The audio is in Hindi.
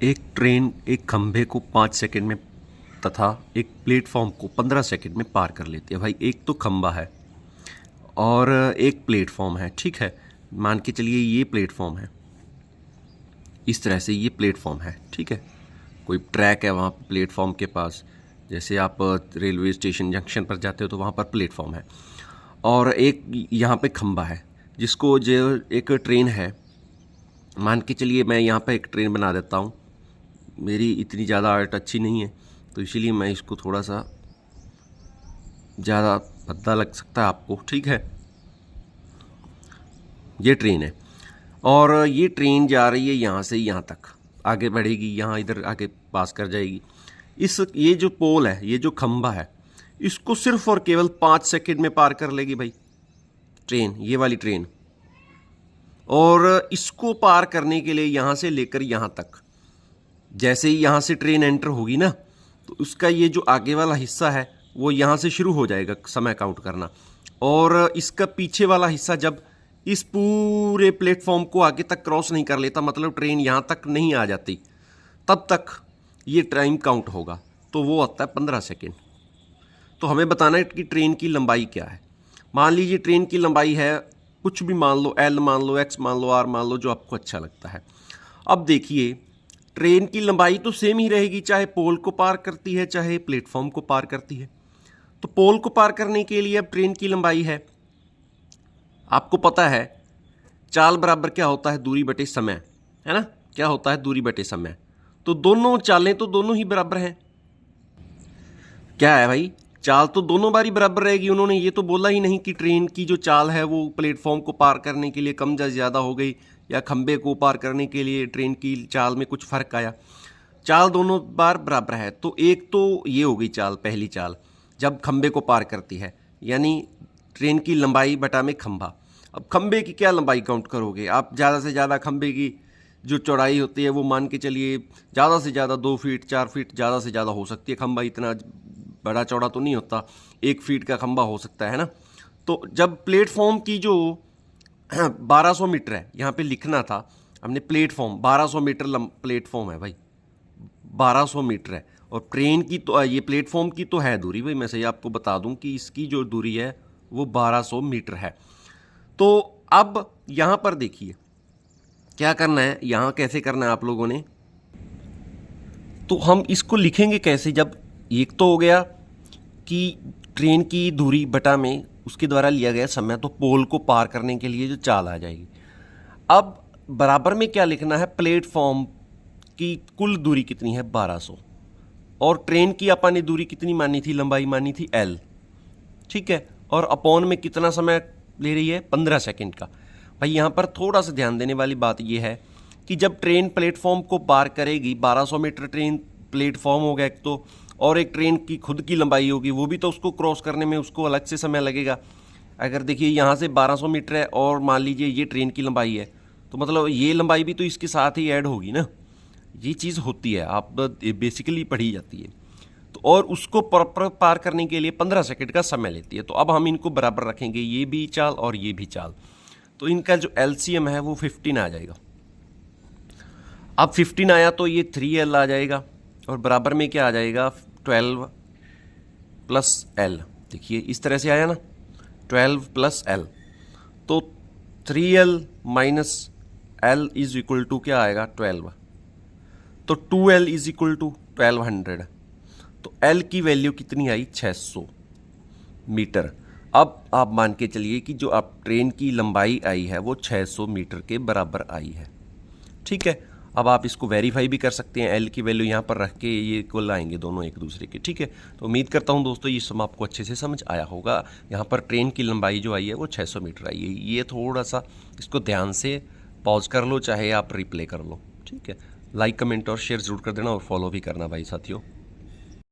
एक ट्रेन एक खंभे को 5 सेकंड में तथा एक प्लेटफॉर्म को 15 सेकंड में पार कर लेती है। भाई एक तो खंभा है और एक प्लेटफॉर्म है, ठीक है। मान के चलिए ये प्लेटफॉर्म है, इस तरह से ये प्लेटफॉर्म है, ठीक है। कोई ट्रैक है वहाँ प्लेटफॉर्म के पास, जैसे आप रेलवे स्टेशन जंक्शन पर जाते हो तो वहाँ पर प्लेटफॉर्म है। और एक यहाँ पे खंभा है जिसको जो एक ट्रेन है, मान के चलिए मैं यहाँ पे एक ट्रेन बना देता हूँ। मेरी इतनी ज़्यादा आर्ट अच्छी नहीं है तो इसीलिए मैं इसको थोड़ा सा ज़्यादा भद्दा लग सकता है आपको, ठीक है। ये ट्रेन है और ये ट्रेन जा रही है यहाँ से यहाँ तक, आगे बढ़ेगी, यहाँ इधर आगे पास कर जाएगी। ये जो पोल है, ये जो खंभा है, इसको सिर्फ और केवल 5 सेकंड में पार कर लेगी भाई ट्रेन, ये वाली ट्रेन। और इसको पार करने के लिए यहाँ से लेकर यहाँ तक, जैसे ही यहाँ से ट्रेन एंटर होगी ना, तो उसका ये जो आगे वाला हिस्सा है वो यहाँ से शुरू हो जाएगा समय काउंट करना। और इसका पीछे वाला हिस्सा जब इस पूरे प्लेटफॉर्म को आगे तक क्रॉस नहीं कर लेता, मतलब ट्रेन यहाँ तक नहीं आ जाती, तब तक ये टाइम काउंट होगा। तो वो आता है 15 सेकेंड। तो हमें बताना है कि ट्रेन की लंबाई क्या है। मान लीजिए ट्रेन की लंबाई है, कुछ भी मान लो, L मान लो, X मान लो, R मान लो, जो आपको अच्छा लगता है। अब देखिए ट्रेन की लंबाई तो सेम ही रहेगी, चाहे पोल को पार करती है चाहे प्लेटफॉर्म को पार करती है। तो पोल को पार करने के लिए अब ट्रेन की लंबाई है, आपको पता है चाल बराबर क्या होता है, दूरी बटे समय, है ना। क्या होता है, दूरी बटे समय। तो दोनों चालें तो दोनों ही बराबर हैं। क्या है भाई, चाल तो दोनों बारी बराबर रहेगी। उन्होंने ये तो बोला ही नहीं कि ट्रेन की जो चाल है वो प्लेटफॉर्म को पार करने के लिए कम या ज़्यादा हो गई, या खंबे को पार करने के लिए ट्रेन की चाल में कुछ फ़र्क आया। चाल दोनों बार बराबर है। तो एक तो ये हो गई चाल, पहली चाल जब खंबे को पार करती है, यानी ट्रेन की लंबाई बटा में खंभा। अब खंबे की क्या लंबाई काउंट करोगे आप? ज़्यादा से ज़्यादा खंबे की जो चौड़ाई होती है वो मान के चलिए ज़्यादा से ज़्यादा 2 फीट 4 फीट ज़्यादा से ज़्यादा हो सकती है। खंबा इतना बड़ा चौड़ा तो नहीं होता, 1 फीट का खंबा हो सकता है ना। तो जब प्लेटफॉर्म की जो 1200 मीटर है, यहाँ पे लिखना था हमने प्लेटफॉर्म 1200 मीटर प्लेटफॉर्म है भाई, 1200 मीटर है। और ट्रेन की तो ये प्लेटफॉर्म की तो है दूरी भाई, मैं सही आपको बता दूं कि इसकी जो दूरी है वो 1200 मीटर है। तो अब यहाँ पर देखिए क्या करना है, यहाँ कैसे करना है आप लोगों ने। तो हम इसको लिखेंगे कैसे, जब एक तो हो गया कि ट्रेन की दूरी बटा में उसके द्वारा लिया गया समय, तो पोल को पार करने के लिए जो चाल आ जाएगी। अब बराबर में क्या लिखना है, प्लेटफॉर्म की कुल दूरी कितनी है 1200, और ट्रेन की अपन ने दूरी कितनी मानी थी, लंबाई मानी थी L, ठीक है। और अपॉन में कितना समय ले रही है, 15 सेकंड का। भाई यहाँ पर थोड़ा सा ध्यान देने वाली बात यह है कि जब ट्रेन प्लेटफॉर्म को पार करेगी, 1200 मीटर ट्रेन प्लेटफॉर्म हो गया एक तो, और एक ट्रेन की खुद की लंबाई होगी, वो भी तो उसको क्रॉस करने में उसको अलग से समय लगेगा। अगर देखिए यहाँ से 1200 मीटर है और मान लीजिए ये ट्रेन की लंबाई है, तो मतलब ये लंबाई भी तो इसके साथ ही ऐड होगी ना। ये चीज़ होती है, आप बेसिकली पढ़ी जाती है। तो और उसको प्रॉपर पार करने के लिए 15 सेकंड का समय लेती है। तो अब हम इनको बराबर रखेंगे, ये भी चाल और ये भी चाल। तो इनका जो LCM है वो 15 आ जाएगा। अब 15 आया तो ये 3L आ जाएगा, और बराबर में क्या आ जाएगा, 12 प्लस L। देखिए इस तरह से आया ना, 12 प्लस L। तो 3L minus L is equal to क्या आएगा, 12। तो 2L इज इक्वल टू 1200। तो L की वैल्यू कितनी आई, 600 मीटर। अब आप मान के चलिए कि जो आप ट्रेन की लंबाई आई है वो 600 मीटर के बराबर आई है, ठीक है। अब आप इसको वेरीफाई भी कर सकते हैं, L की वैल्यू यहाँ पर रख के ये इक्वल आएंगे दोनों एक दूसरे के, ठीक है। तो उम्मीद करता हूँ दोस्तों ये सम आपको अच्छे से समझ आया होगा। यहाँ पर ट्रेन की लंबाई जो आई है वो 600 मीटर आई है। ये थोड़ा सा इसको ध्यान से पॉज कर लो, चाहे आप रिप्ले कर लो, ठीक है। लाइक कमेंट और शेयर जरूर कर देना, और फॉलो भी करना भाई साथियों।